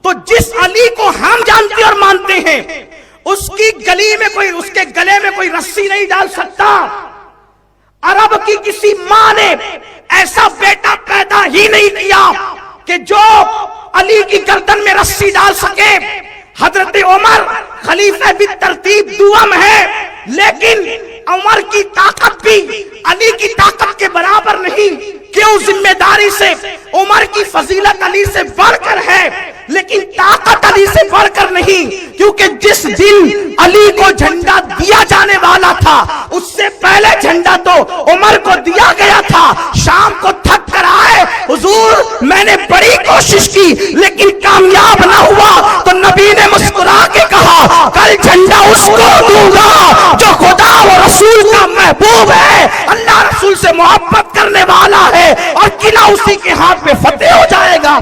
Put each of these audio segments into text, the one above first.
تو جس علی کو ہم جانتے اور مانتے ہیں اس کے گلے میں کوئی رسی نہیں ڈال سکتا. عرب کی کسی ماں نے ایسا بیٹا پیدا ہی نہیں کیا کہ جو علی کی گردن میں رسی ڈال سکے. حضرت عمر خلیفہ بالترتیب دوم ہے، لیکن عمر کی طاقت بھی علی کی طاقت کے برابر نہیں. کیوں؟ ذمہ داری سے عمر کی فضیلت علی سے بڑھ کر ہے، لیکن طاقت علی سے بڑھ کر نہیں. کیونکہ جس دن علی کو جھنڈا دیا جانے والا تھا اس سے پہلے جھنڈا تو عمر کو دیا گیا تھا. شام کو تھک کر آئے، حضور میں نے بڑی کوشش کی لیکن کامیاب نہ ہوا. تو نبی نے مسکرا کے کہا کل جھنڈا اس کو دوں گا جو خدا و رسول کا محبوب ہے، اللہ رسول سے محبت کرنے والا ہے، اور قلعہ اسی کے ہاتھ میں فتح ہو جائے گا.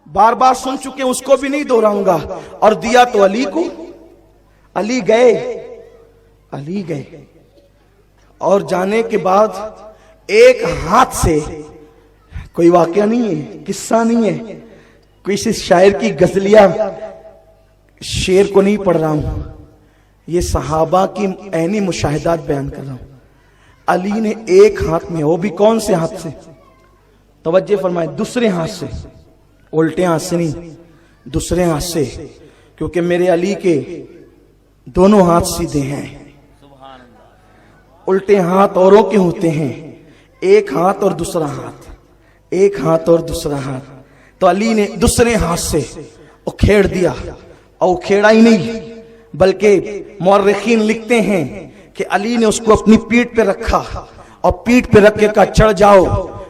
بار بار سن چکے، اس کو بھی نہیں دہراؤں گا. اور دیا تو علی کو. علی گئے اور جانے کے بعد ایک ہاتھ سے، کوئی واقعہ نہیں ہے، قصہ نہیں ہے، کسی شاعر کی غزلیہ شعر کو نہیں پڑھ رہا ہوں، یہ صحابہ کی عینی مشاہدات بیان کر رہا ہوں. علی نے ایک ہاتھ میں، وہ بھی کون سے ہاتھ سے؟ توجہ فرمائے، دوسرے ہاتھ سے، الٹے ہاتھ سے نہیں، دوسرے ہاتھ سے، کیونکہ میرے علی کے دونوں ہاتھ سیدھے ہیں. الٹے ہاتھ اوروں کے ہوتے ہیں، ایک ہاتھ اور دوسرا ہاتھ، ایک ہاتھ اور دوسرا ہاتھ. تو علی نے دوسرے ہاتھ سے اکھیڑ دیا، اور اکھیڑا ہی نہیں بلکہ مورخین لکھتے ہیں کہ علی نے اس کو اپنی پیٹھ پہ رکھا، اور پیٹھ پہ رکھ کے کہا چڑھ جاؤ.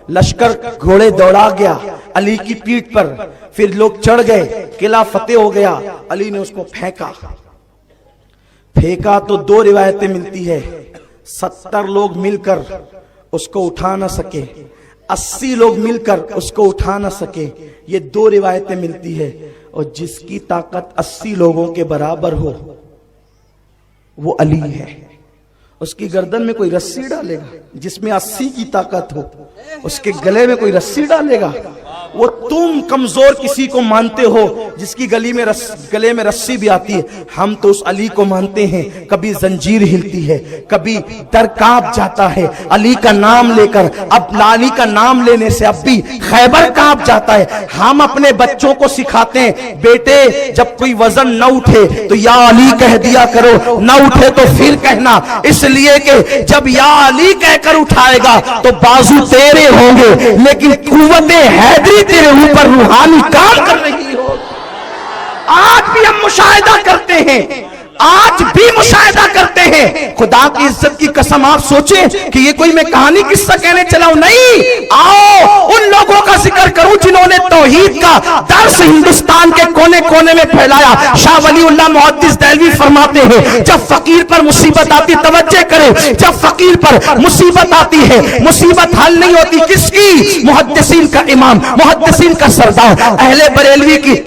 لشکر گھوڑے دوڑا گیا علی کی پیٹھ پر، پھر لوگ چڑھ گئے، قلعہ فتح ہو گیا. علی نے اس کو پھینکا تو دو روایتیں ملتی ہے، 70 لوگ مل کر اس کو اٹھا نہ سکے، 80 لوگ مل کر اس کو اٹھا نہ سکے. یہ دو روایتیں ملتی ہے. اور جس کی طاقت 80 لوگوں کے برابر ہو وہ علی ہے. اس کی گردن میں کوئی رسی ڈالے گا؟ جس میں 80 کی طاقت ہو اس کے گلے میں کوئی رسی ڈالے گا؟ وہ تم کمزور کسی کو مانتے ہو جس کی گلے میں رسی بھی آتی ہے. ہم تو اس علی کو مانتے ہیں. کبھی زنجیر ہلتی ہے، کبھی در کانپ جاتا ہے علی کا نام لے کر. اب علی کا نام لینے سے اب بھی خیبر کانپ جاتا ہے. ہم اپنے بچوں کو سکھاتے ہیں، بیٹے جب کوئی وزن نہ اٹھے تو یا علی کہہ دیا کرو، نہ اٹھے تو پھر کہنا، اس لیے کہ جب یا علی کہہ کر اٹھائے گا تو بازو تیرے ہوں گے، لیکن قوت حیدری تیرے اوپر روحانی کام کر رہی ہو. آج بھی ہم مشاہدہ کرتے ہیں، آج بھی مشاہدہ کرتے ہیں. خدا کی عزت کی قسم آپ سوچیں کہ یہ کوئی میں کہانی قصہ کہنے چلا ہوں، نہیں. آؤ ان لوگوں کا ذکر کروں جنہوں نے توحید کا درس ہندوستان کے کونے کونے میں پھیلایا. شاہ ولی اللہ محدث دہلوی فرماتے ہیں جب فقیر پر مصیبت آتی، توجہ کریں، جب فقیر پر مصیبت آتی ہے مصیبت حل نہیں ہوتی. کس کی؟ محدثین کا امام، محدثین کا سردار. اہل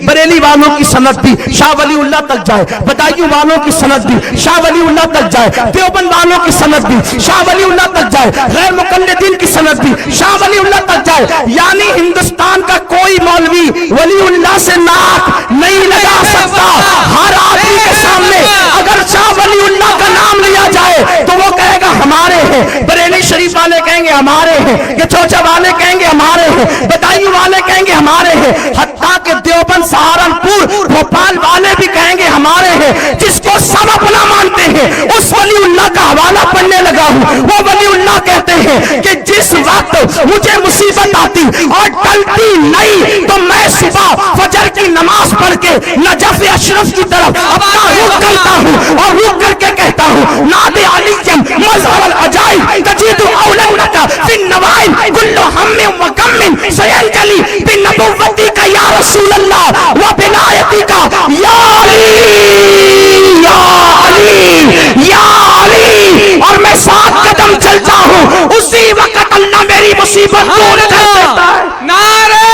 بریلی والوں کی سند بھی شاہ ولی اللہ تک جائے، بدایوں والوں کی سند بھی شاہ ولی اللہ تک جائے، دیوبند والوں کی سند بھی شاہ ولی اللہ تک جائے، غیر مقلدین کی سند بھی شاہ ولی اللہ تک جائے. یعنی ہندوستان کا کوئی مولوی ولی اللہ سے ناک نہیں لگا سکتا. ہر آدمی کے سامنے اگر شاہ ولی اللہ کا نام لیا جائے تو وہ کہے گا ہمارے ہیں. بریلی شریف والے کہیں گے ہمارے ہیں، کہ چوچا والے کہیں گے ہمارے ہیں، بدایوں والے کہیں گے ہمارے ہیں، حتیٰ کہ دیوبند، سہارنپور، بھوپال والے بھی کہیں گے ہمارے ہیں. جس کو سب اپنا مانتے ہیں اس ولی اللہ کا حوالہ پڑھنے لگا ہوں. وہ ولی اللہ کہتے ہیں کہ جس وقت مجھے مصیبت آتی اور ٹلتی نہیں تو میں صبح فجر کی نماز پڑھ کے نجف اشرف کی طرف اپنا رخ کرتا ہوں اور رخ کر کے کہتا ہوں نادی علیم مظہر العجائب تجید اولنک فی النوائب کل ہم و غم سینجلی بنبوتی کا یا رسول اللہ و بلایتی کا یا علی یا علی یا علی. اور میں 7 قدم چلتا ہوں، اسی وقت اللہ میری مصیبت دور کر دیتا ہے. نعرہ